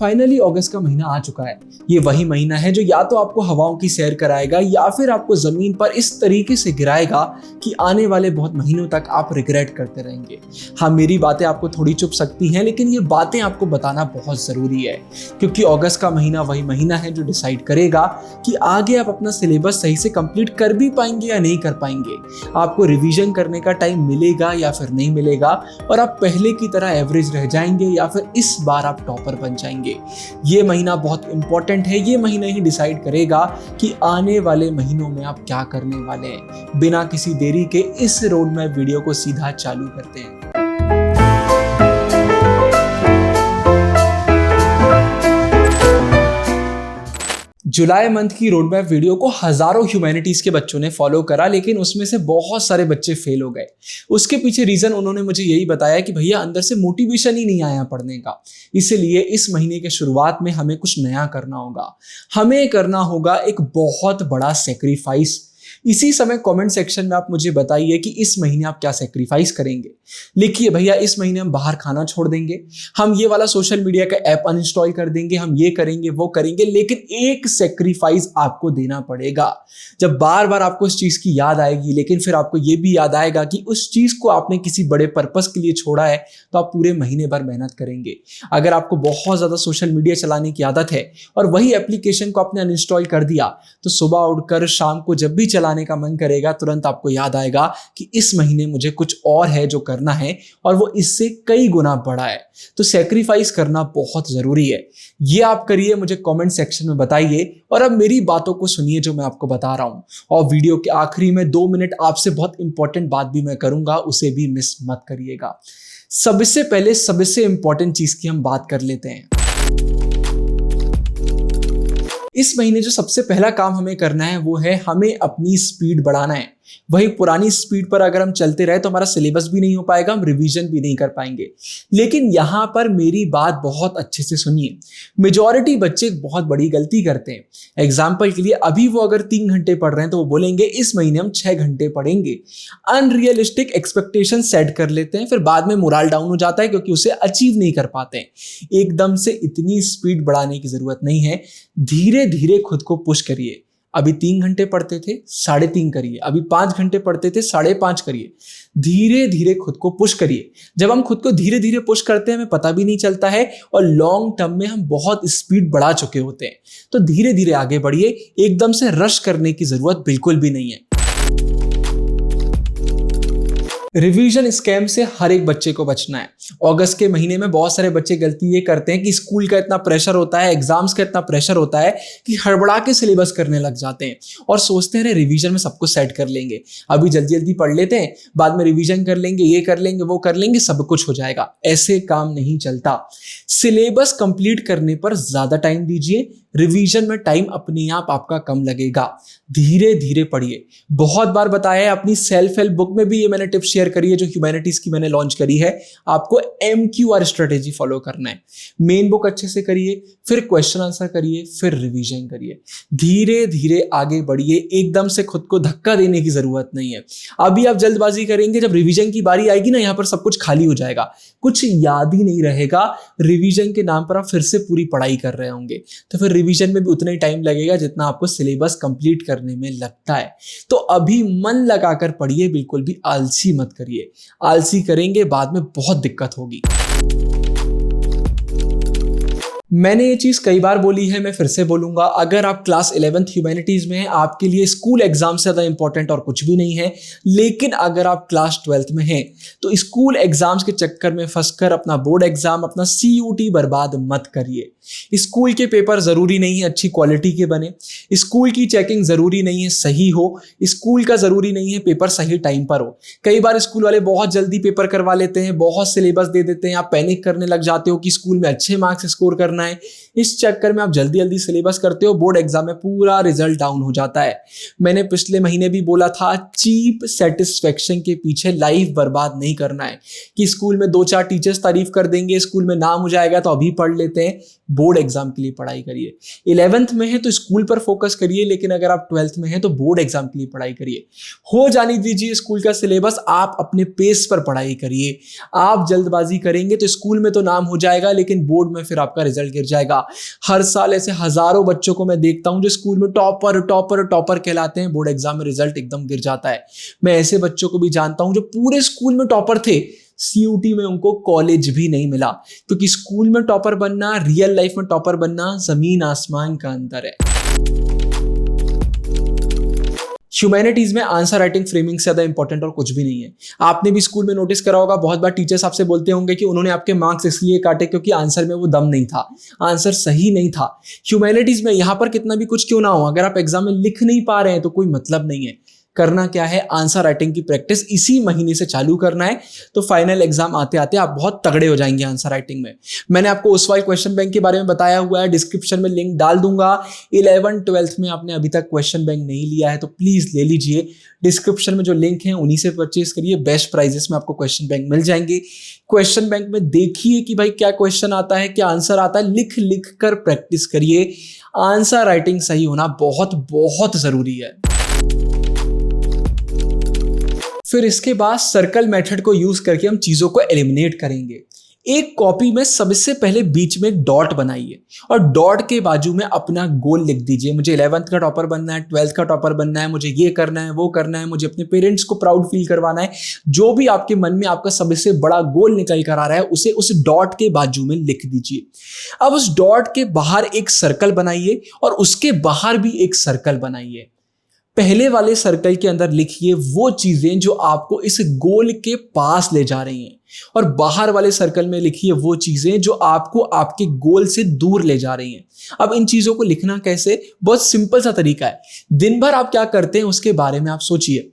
Finally अगस्त का महीना आ चुका है। ये वही महीना है जो या तो आपको हवाओं की सैर कराएगा या फिर आपको जमीन पर इस तरीके से गिराएगा कि आने वाले बहुत महीनों तक आप रिग्रेट करते रहेंगे। हाँ, मेरी बातें आपको थोड़ी चुभ सकती हैं, लेकिन ये बातें आपको बताना बहुत जरूरी है, क्योंकि अगस्त का महीना वही महीना है जो डिसाइड करेगा कि आगे आप अपना सिलेबस सही से कंप्लीट कर भी पाएंगे या नहीं कर पाएंगे, आपको रिवीजन करने का टाइम मिलेगा या फिर नहीं मिलेगा, और आप पहले की तरह एवरेज रह जाएंगे या फिर इस बार आप टॉपर बन जाएंगे। ये महीना बहुत इंपॉर्टेंट है। ये महीना ही डिसाइड करेगा कि आने वाले महीनों में आप क्या करने वाले हैं। बिना किसी देरी के इस रोड मैप वीडियो को सीधा चालू करते हैं। जुलाई मंथ की रोड मैप वीडियो को हजारों ह्यूमैनिटीज के बच्चों ने फॉलो करा, लेकिन उसमें से बहुत सारे बच्चे फेल हो गए। उसके पीछे रीजन उन्होंने मुझे यही बताया कि भैया अंदर से मोटिवेशन ही नहीं आया पढ़ने का। इसलिए इस महीने के शुरुआत में हमें कुछ नया करना होगा। हमें करना होगा एक बहुत बड़ा सेक्रीफाइस। इसी समय कमेंट सेक्शन में आप मुझे बताइए कि इस महीने आप क्या सेक्रीफाइस करेंगे। लिखिए भैया इस महीने हम बाहर खाना छोड़ देंगे, हम ये वाला सोशल मीडिया का ऐप अनइंस्टॉल कर देंगे, हम ये करेंगे वो करेंगे, लेकिन एक सेक्रीफाइस आपको देना पड़ेगा। जब बार बार आपको इस चीज की याद आएगी, लेकिन फिर आपको ये भी याद आएगा कि उस चीज को आपने किसी बड़े पर्पस के लिए छोड़ा है, तो आप पूरे महीने भर मेहनत करेंगे। अगर आपको बहुत ज्यादा सोशल मीडिया चलाने की आदत है और वही एप्लीकेशन को आपने अनइंस्टॉल कर दिया, तो सुबह उठकर शाम को जब भी चलाने का मन करेगा, तुरंत आपको याद आएगा कि इस महीने मुझे कुछ और है जो करना है, और वो इससे कई गुना बड़ा है। तो सैक्रिफाइस करना बहुत जरूरी है। ये आप करिए, मुझे कमेंट सेक्शन में बताइए। और अब मेरी बातों को सुनिए जो मैं आपको बता रहा हूं, और वीडियो के आखिरी में 2 मिनट आपसे बहुत इंपॉर्टेंट बात भी मैं करूंगा, उसे भी मिस मत करिएगा। सबसे पहले सबसे इंपॉर्टेंट चीज की हम बात कर लेते हैं। इस महीने जो सबसे पहला काम हमें करना है वो है हमें अपनी स्पीड बढ़ाना है। वही पुरानी स्पीड पर अगर हम चलते रहे तो हमारा सिलेबस भी नहीं हो पाएगा, हम रिवीजन भी नहीं कर पाएंगे। लेकिन यहां पर मेरी बात बहुत अच्छे से सुनिए। मेजॉरिटी बच्चे बहुत बड़ी गलती करते हैं। एग्जाम्पल के लिए अभी वो अगर 3 घंटे पढ़ रहे हैं तो वो बोलेंगे इस महीने हम 6 घंटे पढ़ेंगे। अनरियलिस्टिक एक्सपेक्टेशन सेट कर लेते हैं, फिर बाद में मोरल डाउन हो जाता है क्योंकि उसे अचीव नहीं कर पाते हैं। एकदम से इतनी स्पीड बढ़ाने की जरूरत नहीं है। धीरे धीरे खुद को पुश करिए। अभी 3 घंटे पढ़ते थे, 3.5 करिए। अभी 5 घंटे पढ़ते थे, 5.5 करिए। धीरे धीरे खुद को पुश करिए। जब हम खुद को धीरे धीरे पुश करते हैं हमें पता भी नहीं चलता है, और लॉन्ग टर्म में हम बहुत स्पीड बढ़ा चुके होते हैं। तो धीरे धीरे आगे बढ़िए, एकदम से रश करने की जरूरत बिल्कुल भी नहीं है। रिवीजन स्कैम से हर एक बच्चे को बचना है। अगस्त के महीने में बहुत सारे बच्चे गलती ये करते हैं कि स्कूल का इतना प्रेशर होता है, एग्जाम्स का इतना प्रेशर होता है कि हड़बड़ा के सिलेबस करने लग जाते हैं और सोचते हैं रिवीजन में सब कुछ सेट कर लेंगे, अभी जल्दी जल्दी पढ़ लेते हैं, बाद में रिवीजन कर लेंगे, ये कर लेंगे वो कर लेंगे, सब कुछ हो जाएगा। ऐसे काम नहीं चलता। सिलेबस कंप्लीट करने पर ज्यादा टाइम दीजिए, रिवीजन में टाइम अपने आप आपका कम लगेगा। धीरे धीरे पढ़िए। बहुत बार बताया है, अपनी सेल्फ हेल्प बुक में भी ये मैंने टिप्स शेयर करी है जो ह्यूमैनिटीज की मैंने लॉन्च करी है। आपको MQR स्ट्रेटेजी फॉलो करना है। मेन बुक अच्छे से करिए, फिर क्वेश्चन आंसर करिए, फिर रिवीजन करिए। धीरे धीरे आगे बढ़िए, एकदम से खुद को धक्का देने की जरूरत नहीं है। अभी आप जल्दबाजी करेंगे, जब रिवीजन की बारी आएगी ना, यहाँ पर सब कुछ खाली हो जाएगा, कुछ याद ही नहीं रहेगा। रिवीजन के नाम पर आप फिर से पूरी पढ़ाई कर रहे होंगे, तो फिर रिवीजन में भी उतना ही टाइम लगेगा जितना आपको सिलेबस कंप्लीट करने में लगता है। तो अभी मन लगाकर पढ़िए, बिल्कुल भी आलसी मत करिए। आलसी करेंगे बाद में बहुत दिक्कत होगी। मैंने ये चीज कई बार बोली है, मैं फिर से बोलूंगा। अगर आप क्लास 11th ह्यूमैनिटीज में हैं, आपके लिए स्कूल एग्जाम से ज्यादा इंपॉर्टेंट और कुछ भी नहीं है। लेकिन अगर आप क्लास 12th में हैं तो स्कूल एग्जाम्स के चक्कर में फंसकर अपना बोर्ड एग्जाम, अपना CUT बर्बाद मत करिए। स्कूल के पेपर जरूरी नहीं है अच्छी क्वालिटी के बने, स्कूल की चेकिंग जरूरी नहीं है सही हो, स्कूल का जरूरी नहीं है पेपर सही टाइम पर हो। कई बार स्कूल वाले बहुत जल्दी पेपर करवा लेते हैं, बहुत सिलेबस दे देते हैं, आप पैनिक करने लग जाते हो कि स्कूल में अच्छे मार्क्स स्कोर करना है। इस चक्कर में आप जल्दी जल्दी सिलेबस करते हो, बोर्ड एग्जाम में पूरा रिजल्ट डाउन हो जाता है। मैंने पिछले महीने भी बोला था, चीप सेटिस्फेक्शन के पीछे लाइफ बर्बाद नहीं करना है कि स्कूल में 2-4 टीचर्स तारीफ कर देंगे, स्कूल में नाम हो जाएगा तो अभी पढ़ लेते हैं। बोर्ड एग्जाम के लिए पढ़ाई करिए। 11th में है तो स्कूल पर फोकस करिए, लेकिन अगर आप 12th में है तो बोर्ड एग्जाम के लिए पढ़ाई करिए। हो जाने दीजिए स्कूल का सिलेबस, आप अपने पेस पर पढ़ाई करिए। आप जल्दबाजी करेंगे तो स्कूल में तो नाम हो जाएगा, लेकिन बोर्ड में फिर आपका रिजल्ट गिर जाएगा। हर साल ऐसे हजारों बच्चों को मैं देखता हूं जो स्कूल में टॉपर टॉपर टॉपर कहलाते हैं, बोर्ड एग्जाम में रिजल्ट एकदम गिर जाता है। मैं ऐसे बच्चों को भी जानता हूं जो पूरे स्कूल में टॉपर थे, CUT में उनको कॉलेज भी नहीं मिला, क्योंकि स्कूल में टॉपर बनना, रियल लाइफ में टॉपर बनना, जमीन आसमान का अंतर है। ह्यूमैनिटीज में आंसर राइटिंग फ्रेमिंग से ज्यादा इंपॉर्टेंट और कुछ भी नहीं है। आपने भी स्कूल में नोटिस करा होगा, बहुत बार टीचर्स आपसे बोलते होंगे कि उन्होंने आपके मार्क्स इसलिए काटे क्योंकि आंसर में वो दम नहीं था, आंसर सही नहीं था। ह्यूमैनिटीज में यहां पर कितना भी कुछ क्यों ना हो, अगर आप एग्जाम में लिख नहीं पा रहे हैं तो कोई मतलब नहीं है। करना क्या है, आंसर राइटिंग की प्रैक्टिस इसी महीने से चालू करना है, तो फाइनल एग्जाम आते आते आप बहुत तगड़े हो जाएंगे आंसर राइटिंग में। मैंने आपको ओसवाल क्वेश्चन बैंक के बारे में बताया हुआ है, डिस्क्रिप्शन में लिंक डाल दूंगा। 11th-12th में आपने अभी तक क्वेश्चन बैंक नहीं लिया है तो प्लीज ले लीजिए, डिस्क्रिप्शन में जो लिंक है उन्हीं से परचेज करिए। बेस्ट प्राइजेस में आपको क्वेश्चन बैंक मिल जाएंगे। क्वेश्चन बैंक में देखिए कि भाई क्या क्वेश्चन आता है, क्या आंसर आता है, लिख लिख कर प्रैक्टिस करिए। आंसर राइटिंग सही होना बहुत बहुत जरूरी है। फिर इसके बाद सर्कल मेथड को यूज करके हम चीजों को एलिमिनेट करेंगे। एक कॉपी में सबसे पहले बीच में एक डॉट बनाइए और डॉट के बाजू में अपना गोल लिख दीजिए। मुझे 11th का टॉपर बनना है, 12th का टॉपर बनना है, मुझे ये करना है, वो करना है, मुझे अपने पेरेंट्स को प्राउड फील करवाना है। जो भी आपके मन में आपका सबसे बड़ा गोल निकल कर आ रहा है उसे उस डॉट के बाजू में लिख दीजिए। अब उस डॉट के बाहर एक सर्कल बनाइए और उसके बाहर भी एक सर्कल बनाइए। पहले वाले सर्कल के अंदर लिखिए वो चीजें जो आपको इस गोल के पास ले जा रही हैं, और बाहर वाले सर्कल में लिखिए वो चीजें जो आपको आपके गोल से दूर ले जा रही हैं। अब इन चीजों को लिखना कैसे, बहुत सिंपल सा तरीका है। दिन भर आप क्या करते हैं उसके बारे में आप सोचिए।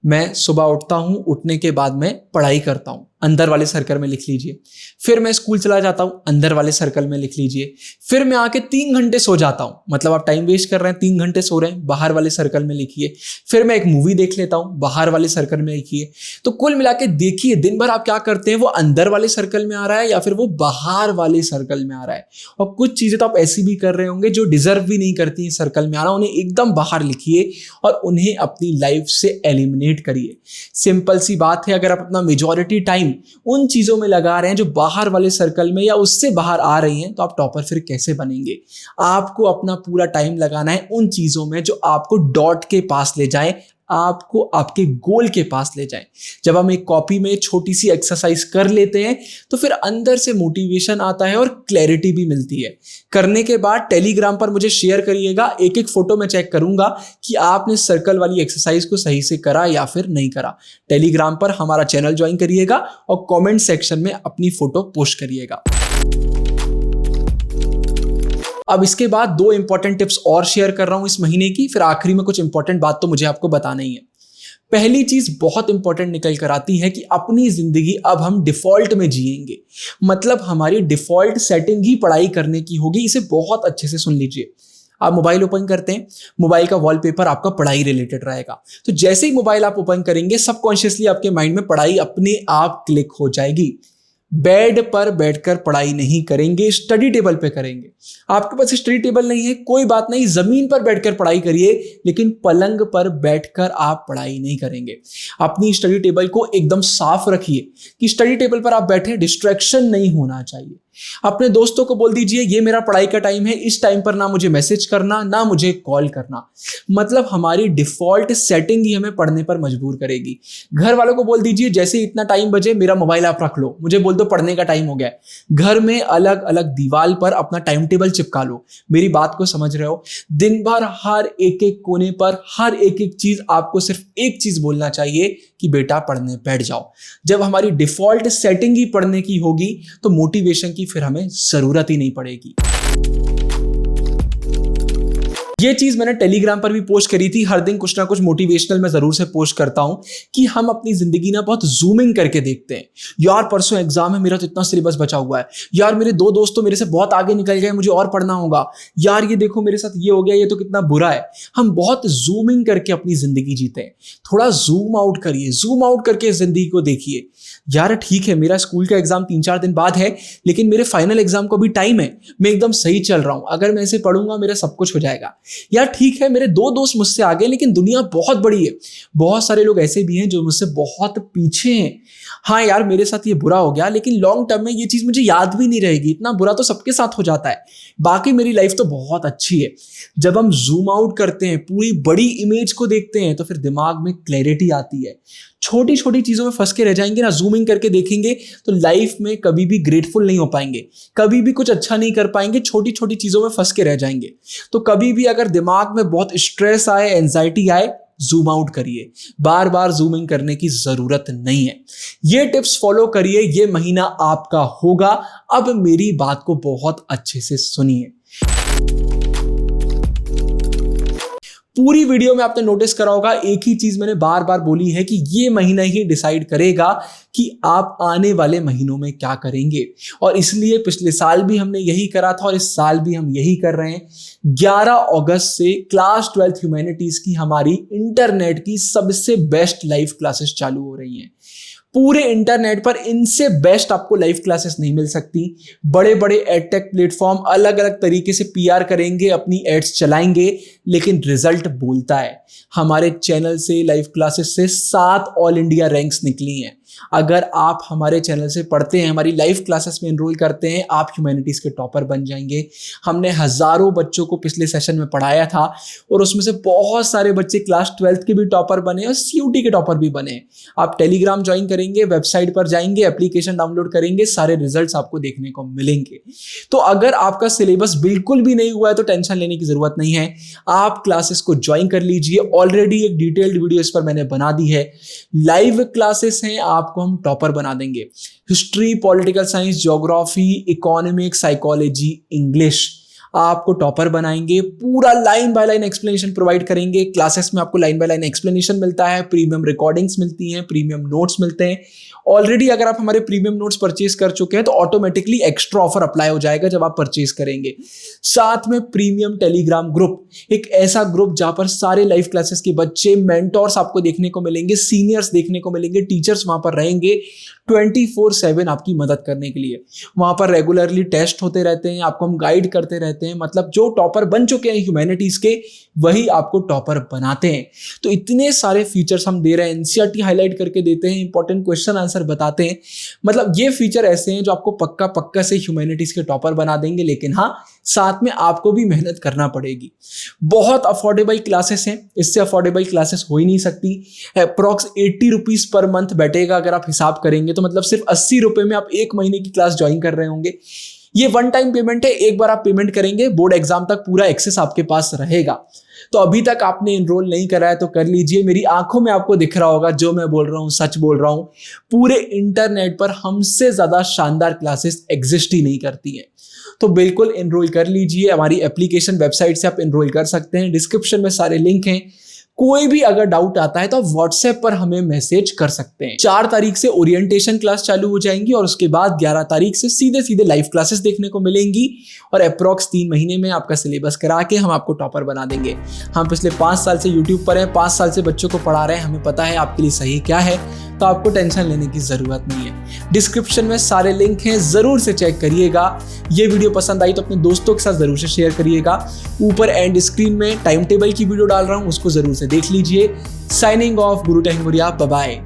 मैं सुबह उठता हूं, उठने के बाद मैं पढ़ाई करता हूं, अंदर वाले सर्कल में लिख लीजिए। फिर मैं स्कूल चला जाता हूं, अंदर वाले सर्कल में लिख लीजिए। फिर मैं आके 3 घंटे सो जाता हूं, मतलब आप टाइम वेस्ट कर रहे हैं, 3 घंटे सो रहे हैं, बाहर वाले सर्कल में लिखिए। फिर मैं एक मूवी देख लेता हूं, बाहर वाले सर्कल में लिखिए। तो कुल मिला के देखिए दिन भर आप क्या करते हैं, वो अंदर वाले सर्कल में आ रहा है या फिर वो बाहर वाले सर्कल में आ रहा है। और कुछ चीजें तो आप ऐसी भी कर रहे होंगे जो डिजर्व भी नहीं करती सर्कल में आना, उन्हें एकदम बाहर लिखिए और उन्हें अपनी लाइफ से एलिमिनेट करिए। सिंपल सी बात है, अगर आप अपना मेजॉरिटी टाइम उन चीजों में लगा रहे हैं जो बाहर वाले सर्कल में या उससे बाहर आ रही हैं, तो आप टॉपर फिर कैसे बनेंगे। आपको अपना पूरा टाइम लगाना है उन चीजों में जो आपको डॉट के पास ले जाए, आपको आपके गोल के पास ले जाए। जब हम एक कॉपी में छोटी सी एक्सरसाइज कर लेते हैं तो फिर अंदर से मोटिवेशन आता है और क्लैरिटी भी मिलती है। करने के बाद टेलीग्राम पर मुझे शेयर करिएगा, एक एक फोटो में चेक करूंगा कि आपने सर्कल वाली एक्सरसाइज को सही से करा या फिर नहीं करा। टेलीग्राम पर हमारा चैनल ज्वाइन करिएगा और कमेंट सेक्शन में अपनी फोटो पोस्ट करिएगा। अब इसके बाद 2 इंपॉर्टेंट टिप्स और शेयर कर रहा हूं इस महीने की, फिर आखिरी में कुछ इंपॉर्टेंट बात तो मुझे आपको बताना ही है। पहली चीज बहुत इंपॉर्टेंट निकल कर आती है कि अपनी जिंदगी अब हम डिफॉल्ट में जिएंगे, मतलब हमारी डिफॉल्ट सेटिंग ही पढ़ाई करने की होगी। इसे बहुत अच्छे से सुन लीजिए। आप मोबाइल ओपन करते हैं, मोबाइल का वॉलपेपर आपका पढ़ाई रिलेटेड रहेगा, तो जैसे ही मोबाइल आप ओपन करेंगे सबकॉन्शियसली आपके माइंड में पढ़ाई अपने आप क्लिक हो जाएगी। बेड पर बैठकर पढ़ाई नहीं करेंगे, स्टडी टेबल पे करेंगे। आपके पास स्टडी टेबल नहीं है, कोई बात नहीं, जमीन पर बैठकर पढ़ाई करिए, लेकिन पलंग पर बैठकर आप पढ़ाई नहीं करेंगे। अपनी स्टडी टेबल को एकदम साफ रखिए कि स्टडी टेबल पर आप बैठे, डिस्ट्रैक्शन नहीं होना चाहिए। अपने दोस्तों को बोल दीजिए ये मेरा पढ़ाई का टाइम है, इस टाइम पर ना मुझे मैसेज करना ना मुझे कॉल करना। मतलब हमारी डिफॉल्ट सेटिंग ही हमें पढ़ने पर मजबूर करेगी। घर वालों को बोल दीजिए जैसे इतना टाइम बजे मेरा मोबाइल आप रख लो, मुझे बोल दो पढ़ने का टाइम हो गया है। घर में अलग अलग दीवार पर अपना टाइम टेबल चिपका लो। मेरी बात को समझ रहे हो? दिन भर हर एक एक कोने पर हर एक एक चीज आपको सिर्फ एक चीज बोलना चाहिए कि बेटा पढ़ने बैठ जाओ। जब हमारी डिफॉल्ट सेटिंग ही पढ़ने की होगी तो मोटिवेशन की फिर हमें जरूरत ही नहीं पड़ेगी। ये चीज मैंने टेलीग्राम पर भी पोस्ट करी थी। हर दिन कुछ ना कुछ मोटिवेशनल मैं जरूर से पोस्ट करता हूं कि हम अपनी जिंदगी ना बहुत जूमिंग करके देखते हैं। यार परसों एग्जाम है, मेरा तो इतना सिलेबस बचा हुआ है। यार मेरे 2 दोस्त तो मेरे से बहुत आगे निकल गए, मुझे और पढ़ना होगा। यार ये देखो मेरे साथ ये हो गया, ये तो कितना बुरा है। हम बहुत जूमिंग करके अपनी जिंदगी जीते हैं। थोड़ा जूम आउट करिए, जूम आउट करके जिंदगी को देखिए। यार ठीक है, मेरा स्कूल का एग्जाम 3-4 दिन बाद है, लेकिन मेरे फाइनल एग्जाम को भी टाइम है। मैं एकदम सही चल रहा हूं, अगर मैं इसे पढ़ूंगा मेरा सब कुछ हो जाएगा। यार ठीक है, मेरे 2 दोस्त मुझसे आगे, लेकिन दुनिया बहुत बड़ी है। बहुत सारे लोग ऐसे भी हैं जो मुझसे बहुत पीछे हैं। हाँ यार मेरे साथ ये बुरा हो गया, लेकिन लॉन्ग टर्म में ये चीज मुझे याद भी नहीं रहेगी। इतना बुरा तो सबके साथ हो जाता है, बाकी मेरी लाइफ तो बहुत अच्छी है। जब हम जूम आउट करते हैं, पूरी बड़ी इमेज को देखते हैं, तो फिर दिमाग में क्लैरिटी आती है। छोटी छोटी चीजों में फंस के रह जाएंगे ना, जूमिंग करके देखेंगे तो लाइफ में कभी भी ग्रेटफुल नहीं हो पाएंगे, कभी भी कुछ अच्छा नहीं कर पाएंगे। छोटी छोटी चीजों में फंस के रह जाएंगे। तो कभी भी अगर दिमाग में बहुत स्ट्रेस आए, एंजाइटी आए, जूम आउट करिए। बार बार जूमिंग करने की जरूरत नहीं है। ये टिप्स फॉलो करिए, ये महीना आपका होगा। अब मेरी बात को बहुत अच्छे से सुनिए। पूरी वीडियो में आपने नोटिस करा होगा, एक ही चीज मैंने बार बार बोली है कि ये महीना ही डिसाइड करेगा कि आप आने वाले महीनों में क्या करेंगे। और इसलिए पिछले साल भी हमने यही करा था और इस साल भी हम यही कर रहे हैं। 11 अगस्त से क्लास 12th ह्यूमैनिटीज की हमारी इंटरनेट की सबसे बेस्ट लाइव क्लासेस चालू हो रही हैं। पूरे इंटरनेट पर इनसे बेस्ट आपको लाइव क्लासेस नहीं मिल सकती। बड़े बड़े एडटेक प्लेटफॉर्म अलग अलग तरीके से पीआर करेंगे, अपनी एड्स चलाएंगे, लेकिन रिजल्ट बोलता है। हमारे चैनल से लाइव क्लासेस से 7 ऑल इंडिया रैंक्स निकली हैं। अगर आप हमारे चैनल से पढ़ते हैं, हमारी लाइव क्लासेस में एनरोल करते हैं, आप ह्यूमैनिटीज के टॉपर बन जाएंगे। हमने हजारों बच्चों को पिछले सेशन में पढ़ाया था और उसमें से बहुत सारे बच्चे क्लास 12th के भी टॉपर बने और सीयूटी के टॉपर भी बने। आप टेलीग्राम ज्वाइन करेंगे, वेबसाइट पर जाएंगे, एप्लीकेशन डाउनलोड करेंगे, सारे रिजल्ट्स आपको देखने को मिलेंगे। तो अगर आपका सिलेबस बिल्कुल भी नहीं हुआ है तो टेंशन लेने की जरूरत नहीं है, आप क्लासेस को ज्वाइन कर लीजिए। ऑलरेडी एक डिटेल्ड वीडियो इस पर मैंने बना दी है। लाइव क्लासेस हैं, आपको हम टॉपर बना देंगे। History, political science, geography, economics, psychology, English आपको टॉपर बनाएंगे। पूरा line by line explanation provide करेंगे। क्लासेस में आपको लाइन बाय लाइन एक्सप्लेनेशन मिलता है, प्रीमियम रिकॉर्डिंग्स मिलती हैं, प्रीमियम नोट्स मिलते हैं। ऑलरेडी अगर आप हमारे प्रीमियम नोट्स परचेज कर चुके हैं तो ऑटोमेटिकली एक्स्ट्रा ऑफर अप्लाई हो जाएगा जब आप परचेज करेंगे। साथ में प्रीमियम टेलीग्राम ग्रुप, एक ऐसा ग्रुप जहां पर सारे लाइव क्लासेस के बच्चे, मेंटोर्स आपको देखने को मिलेंगे, सीनियर्स देखने को मिलेंगे, टीचर्स वहां पर रहेंगे 24/7 आपकी मदद करने के लिए। वहां पर रेगुलरली टेस्ट होते रहते हैं, आपको हम गाइड करते रहते हैं। मतलब जो टॉपर बन चुके हैं ह्यूमैनिटीज के, वही आपको टॉपर बनाते हैं। तो इतने सारे फीचर्स हम दे रहे हैं। एनसीईआरटी हाईलाइट करके देते हैं, इंपॉर्टेंट क्वेश्चन आंसर बताते हैं। मतलब ये फीचर ऐसे हैं जो आपको पक्का पक्का से ह्यूमैनिटीज के टॉपर बना देंगे। लेकिन हाँ, साथ में आपको भी मेहनत करना पड़ेगी। बहुत अफोर्डेबल क्लासेस हैं, इससे अफोर्डेबल क्लासेस हो ही नहीं सकती। अप्रॉक्स 80 रुपीज पर मंथ बैठेगा अगर आप हिसाब करेंगे तो, मतलब सिर्फ 80 रुपए में आप 1 महीने की क्लास ज्वाइन कर रहे होंगे। ये वन टाइम पेमेंट है, एक बार आप पेमेंट करेंगे, बोर्ड एग्जाम तक पूरा एक्सेस आपके पास रहेगा। तो अभी तक आपने एनरोल नहीं करा है तो कर लीजिए। मेरी आंखों में आपको दिख रहा होगा जो मैं बोल रहा हूं सच बोल रहा हूं। पूरे इंटरनेट पर हमसे ज्यादा शानदार क्लासेस एग्जिस्ट ही नहीं करती हैं। तो बिल्कुल एनरोल कर लीजिए। हमारी एप्लीकेशन, वेबसाइट से आप एनरोल कर सकते हैं। डिस्क्रिप्शन में सारे लिंक हैं। कोई भी अगर डाउट आता है तो आप व्हाट्सएप पर हमें मैसेज कर सकते हैं। 4 तारीख से ओरिएंटेशन क्लास चालू हो जाएंगी और उसके बाद 11 तारीख से सीधे सीधे लाइव क्लासेस देखने को मिलेंगी। और अप्रॉक्स 3 महीने में आपका सिलेबस करा के हम आपको टॉपर बना देंगे। हम पिछले 5 साल से यूट्यूब पर हैं, 5 साल से बच्चों को पढ़ा रहे हैं, हमें पता है आपके लिए सही क्या है। तो आपको टेंशन लेने की जरूरत नहीं है। डिस्क्रिप्शन में सारे लिंक हैं, जरूर से चेक करिएगा। ये वीडियो पसंद आई तो अपने दोस्तों के साथ जरूर से शेयर करिएगा। ऊपर एंड स्क्रीन में टाइम टेबल की वीडियो डाल रहा हूं, उसको जरूर से देख लीजिए। साइनिंग ऑफ, गुरु टेहमुरिया, बाय बाय।